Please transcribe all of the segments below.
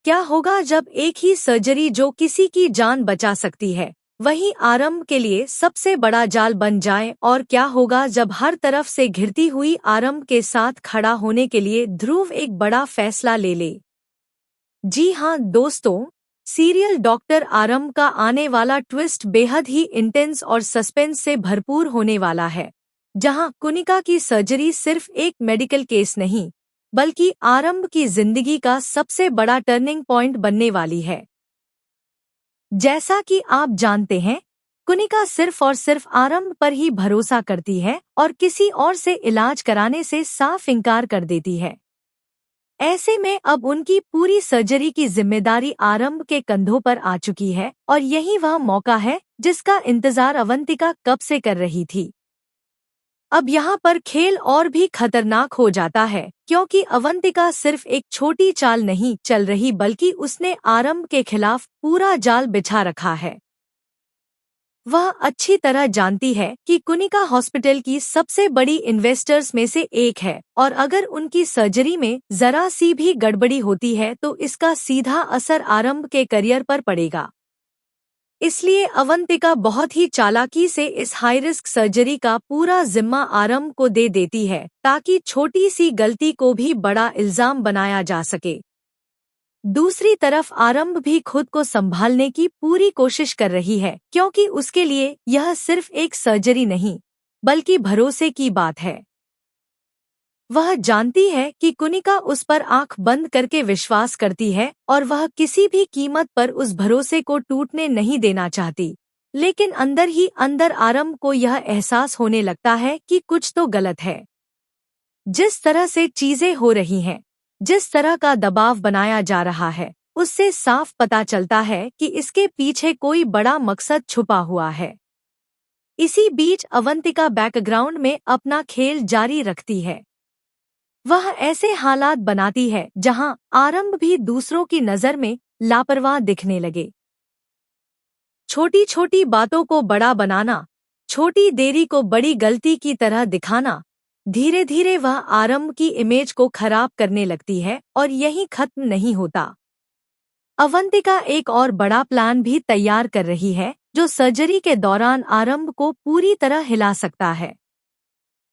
क्या होगा जब एक ही सर्जरी जो किसी की जान बचा सकती है वही आरंभ के लिए सबसे बड़ा जाल बन जाए, और क्या होगा जब हर तरफ से घिरती हुई आरंभ के साथ खड़ा होने के लिए ध्रुव एक बड़ा फैसला ले ले। जी हाँ दोस्तों, सीरियल डॉक्टर आरंभ का आने वाला ट्विस्ट बेहद ही इंटेंस और सस्पेंस से भरपूर होने वाला है, जहां कुनिका की सर्जरी सिर्फ एक मेडिकल केस नहीं बल्कि आरंभ की जिंदगी का सबसे बड़ा टर्निंग पॉइंट बनने वाली है। जैसा कि आप जानते हैं, कुनिका सिर्फ और सिर्फ आरंभ पर ही भरोसा करती है और किसी और से इलाज कराने से साफ इनकार कर देती है। ऐसे में अब उनकी पूरी सर्जरी की जिम्मेदारी आरंभ के कंधों पर आ चुकी है, और यही वह मौका है जिसका इंतजार अवंतिका कब से कर रही थी। अब यहाँ पर खेल और भी खतरनाक हो जाता है, क्योंकि अवंतिका सिर्फ एक छोटी चाल नहीं चल रही बल्कि उसने आरंभ के खिलाफ पूरा जाल बिछा रखा है। वह अच्छी तरह जानती है कि कुनिका हॉस्पिटल की सबसे बड़ी इन्वेस्टर्स में से एक है, और अगर उनकी सर्जरी में जरा सी भी गड़बड़ी होती है तो इसका सीधा असर आरंभ के करियर पर पड़ेगा। इसलिए अवंतिका बहुत ही चालाकी से इस हाई रिस्क सर्जरी का पूरा जिम्मा आरंभ को दे देती है, ताकि छोटी सी गलती को भी बड़ा इल्जाम बनाया जा सके। दूसरी तरफ आरंभ भी खुद को संभालने की पूरी कोशिश कर रही है, क्योंकि उसके लिए यह सिर्फ एक सर्जरी नहीं बल्कि भरोसे की बात है। वह जानती है कि कुनिका उस पर आंख बंद करके विश्वास करती है और वह किसी भी कीमत पर उस भरोसे को टूटने नहीं देना चाहती। लेकिन अंदर ही अंदर आरंभ को यह एहसास होने लगता है कि कुछ तो गलत है। जिस तरह से चीजें हो रही हैं, जिस तरह का दबाव बनाया जा रहा है, उससे साफ पता चलता है कि इसके पीछे कोई बड़ा मकसद छुपा हुआ है। इसी बीच अवंतिका बैकग्राउंड में अपना खेल जारी रखती है। वह ऐसे हालात बनाती है जहां आरंभ भी दूसरों की नजर में लापरवाह दिखने लगे। छोटी छोटी बातों को बड़ा बनाना, छोटी देरी को बड़ी गलती की तरह दिखाना, धीरे धीरे वह आरंभ की इमेज को खराब करने लगती है, और यही खत्म नहीं होता। अवंतिका एक और बड़ा प्लान भी तैयार कर रही है, जो सर्जरी के दौरान आरंभ को पूरी तरह हिला सकता है।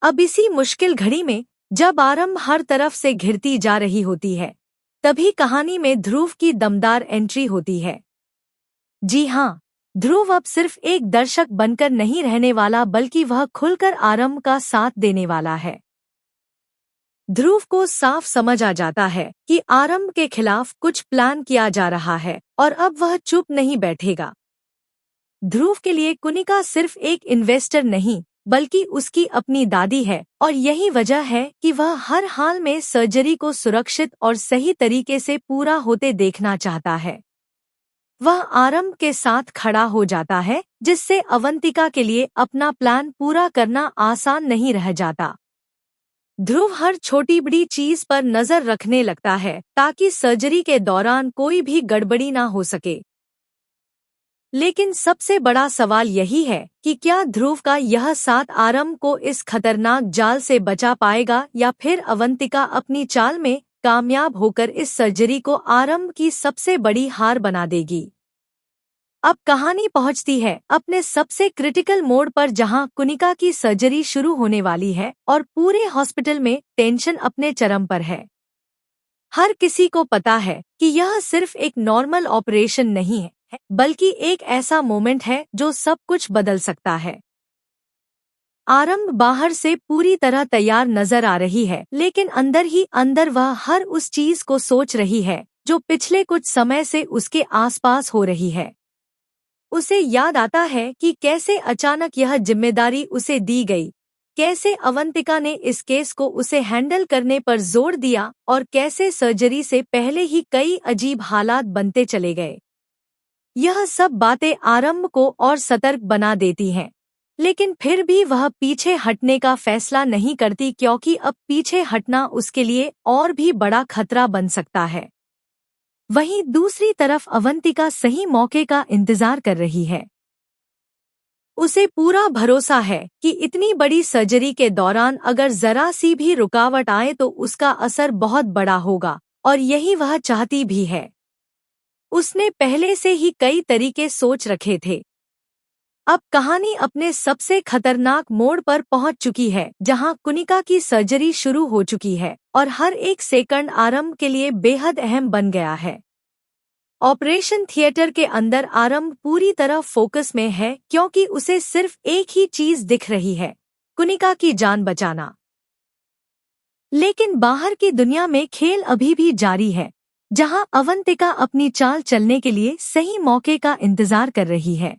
अब इसी मुश्किल घड़ी में जब आरंभ हर तरफ से घिरती जा रही होती है, तभी कहानी में ध्रुव की दमदार एंट्री होती है। जी हाँ, ध्रुव अब सिर्फ एक दर्शक बनकर नहीं रहने वाला बल्कि वह खुलकर आरंभ का साथ देने वाला है। ध्रुव को साफ समझ आ जाता है कि आरंभ के खिलाफ कुछ प्लान किया जा रहा है, और अब वह चुप नहीं बैठेगा। ध्रुव के लिए कुनिका सिर्फ एक इन्वेस्टर नहीं बल्कि उसकी अपनी दादी है, और यही वजह है कि वह हर हाल में सर्जरी को सुरक्षित और सही तरीके से पूरा होते देखना चाहता है। वह आरंभ के साथ खड़ा हो जाता है, जिससे अवंतिका के लिए अपना प्लान पूरा करना आसान नहीं रह जाता। ध्रुव हर छोटी बड़ी चीज पर नजर रखने लगता है ताकि सर्जरी के दौरान कोई भी गड़बड़ी ना हो सके। लेकिन सबसे बड़ा सवाल यही है कि क्या ध्रुव का यह साथ आरंभ को इस खतरनाक जाल से बचा पाएगा, या फिर अवंतिका अपनी चाल में कामयाब होकर इस सर्जरी को आरंभ की सबसे बड़ी हार बना देगी। अब कहानी पहुंचती है अपने सबसे क्रिटिकल मोड़ पर, जहां कुनिका की सर्जरी शुरू होने वाली है और पूरे हॉस्पिटल में टेंशन अपने चरम पर है। हर किसी को पता है कि यह सिर्फ एक नॉर्मल ऑपरेशन नहीं है बल्कि एक ऐसा मोमेंट है जो सब कुछ बदल सकता है। आरंभ बाहर से पूरी तरह तैयार नजर आ रही है, लेकिन अंदर ही अंदर वह हर उस चीज को सोच रही है जो पिछले कुछ समय से उसके आसपास हो रही है। उसे याद आता है कि कैसे अचानक यह जिम्मेदारी उसे दी गई, कैसे अवंतिका ने इस केस को उसे हैंडल करने पर जोर दिया, और कैसे सर्जरी से पहले ही कई अजीब हालात बनते चले गए। यह सब बातें आरंभ को और सतर्क बना देती हैं, लेकिन फिर भी वह पीछे हटने का फैसला नहीं करती, क्योंकि अब पीछे हटना उसके लिए और भी बड़ा खतरा बन सकता है। वहीं दूसरी तरफ अवंतिका सही मौके का इंतजार कर रही है। उसे पूरा भरोसा है कि इतनी बड़ी सर्जरी के दौरान अगर जरा सी भी रुकावट आए तो उसका असर बहुत बड़ा होगा, और यही वह चाहती भी है। उसने पहले से ही कई तरीके सोच रखे थे। अब कहानी अपने सबसे खतरनाक मोड़ पर पहुंच चुकी है, जहां कुनिका की सर्जरी शुरू हो चुकी है और हर एक सेकंड आरंभ के लिए बेहद अहम बन गया है। ऑपरेशन थिएटर के अंदर आरंभ पूरी तरह फोकस में है, क्योंकि उसे सिर्फ एक ही चीज दिख रही है, कुनिका की जान बचाना। लेकिन बाहर की दुनिया में खेल अभी भी जारी है, जहां अवंतिका अपनी चाल चलने के लिए सही मौके का इंतजार कर रही है।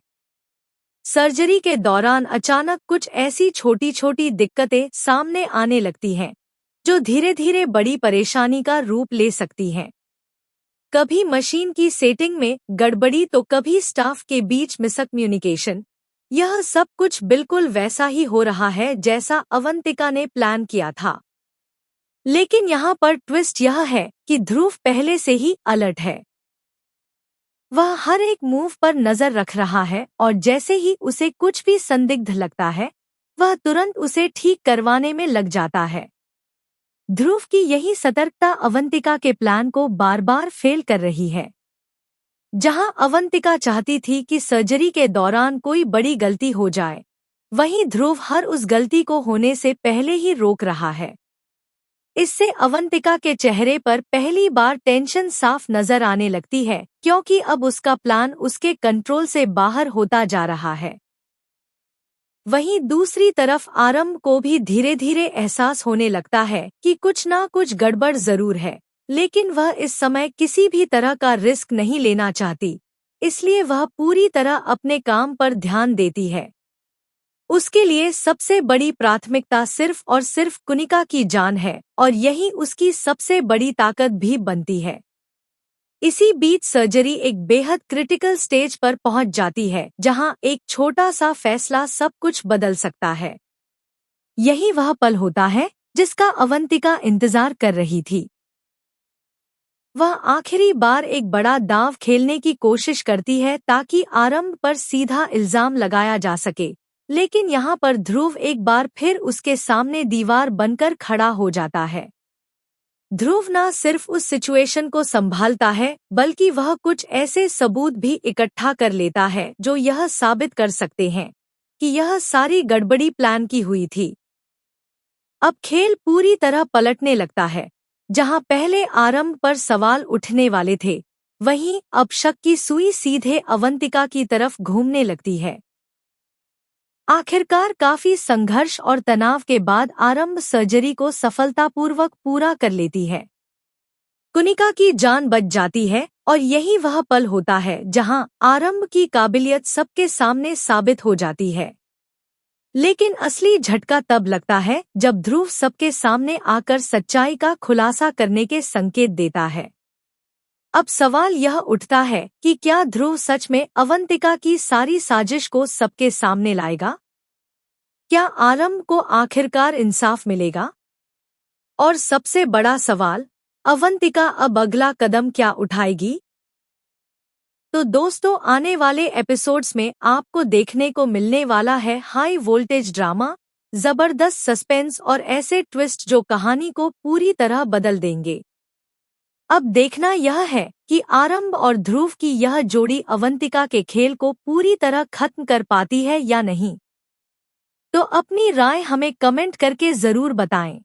सर्जरी के दौरान अचानक कुछ ऐसी छोटी छोटी दिक्कतें सामने आने लगती हैं, जो धीरे धीरे बड़ी परेशानी का रूप ले सकती हैं। कभी मशीन की सेटिंग में गड़बड़ी तो कभी स्टाफ के बीच मिसकम्युनिकेशन। यह सब कुछ बिल्कुल वैसा ही हो रहा है जैसा अवंतिका ने प्लान किया था। लेकिन यहाँ पर ट्विस्ट यह है कि ध्रुव पहले से ही अलर्ट है। वह हर एक मूव पर नजर रख रहा है और जैसे ही उसे कुछ भी संदिग्ध लगता है, वह तुरंत उसे ठीक करवाने में लग जाता है। ध्रुव की यही सतर्कता अवंतिका के प्लान को बार बार फेल कर रही है। जहां अवंतिका चाहती थी कि सर्जरी के दौरान कोई बड़ी गलती हो जाए, वहीं ध्रुव हर उस गलती को होने से पहले ही रोक रहा है। इससे अवंतिका के चेहरे पर पहली बार टेंशन साफ नजर आने लगती है, क्योंकि अब उसका प्लान उसके कंट्रोल से बाहर होता जा रहा है। वहीं दूसरी तरफ आरंभ को भी धीरे धीरे एहसास होने लगता है कि कुछ ना कुछ गड़बड़ जरूर है, लेकिन वह इस समय किसी भी तरह का रिस्क नहीं लेना चाहती, इसलिए वह पूरी तरह अपने काम पर ध्यान देती है। उसके लिए सबसे बड़ी प्राथमिकता सिर्फ और सिर्फ कुनिका की जान है, और यही उसकी सबसे बड़ी ताकत भी बनती है। इसी बीच सर्जरी एक बेहद क्रिटिकल स्टेज पर पहुंच जाती है, जहां एक छोटा सा फैसला सब कुछ बदल सकता है। यही वह पल होता है जिसका अवंतिका इंतजार कर रही थी। वह आखिरी बार एक बड़ा दांव खेलने की कोशिश करती है ताकि आरंभ पर सीधा इल्जाम लगाया जा सके, लेकिन यहाँ पर ध्रुव एक बार फिर उसके सामने दीवार बनकर खड़ा हो जाता है। ध्रुव न सिर्फ उस सिचुएशन को संभालता है, बल्कि वह कुछ ऐसे सबूत भी इकट्ठा कर लेता है जो यह साबित कर सकते हैं कि यह सारी गड़बड़ी प्लान की हुई थी। अब खेल पूरी तरह पलटने लगता है। जहां पहले आरंभ पर सवाल उठने वाले थे, वहीं अब शक की सुई सीधे अवंतिका की तरफ घूमने लगती है। आखिरकार काफी संघर्ष और तनाव के बाद आरंभ सर्जरी को सफलतापूर्वक पूरा कर लेती है। कुनिका की जान बच जाती है और यही वह पल होता है जहां आरंभ की काबिलियत सबके सामने साबित हो जाती है। लेकिन असली झटका तब लगता है जब ध्रुव सबके सामने आकर सच्चाई का खुलासा करने के संकेत देता है। अब सवाल यह उठता है कि क्या ध्रुव सच में अवंतिका की सारी साजिश को सबके सामने लाएगा? क्या आरंभ को आखिरकार इंसाफ मिलेगा? और सबसे बड़ा सवाल, अवंतिका अब अगला कदम क्या उठाएगी? तो दोस्तों, आने वाले एपिसोड्स में आपको देखने को मिलने वाला है हाई वोल्टेज ड्रामा, जबरदस्त सस्पेंस और ऐसे ट्विस्ट जो कहानी को पूरी तरह बदल देंगे। अब देखना यह है कि आरंभ और ध्रुव की यह जोड़ी अवंतिका के खेल को पूरी तरह खत्म कर पाती है या नहीं। तो अपनी राय हमें कमेंट करके जरूर बताएं।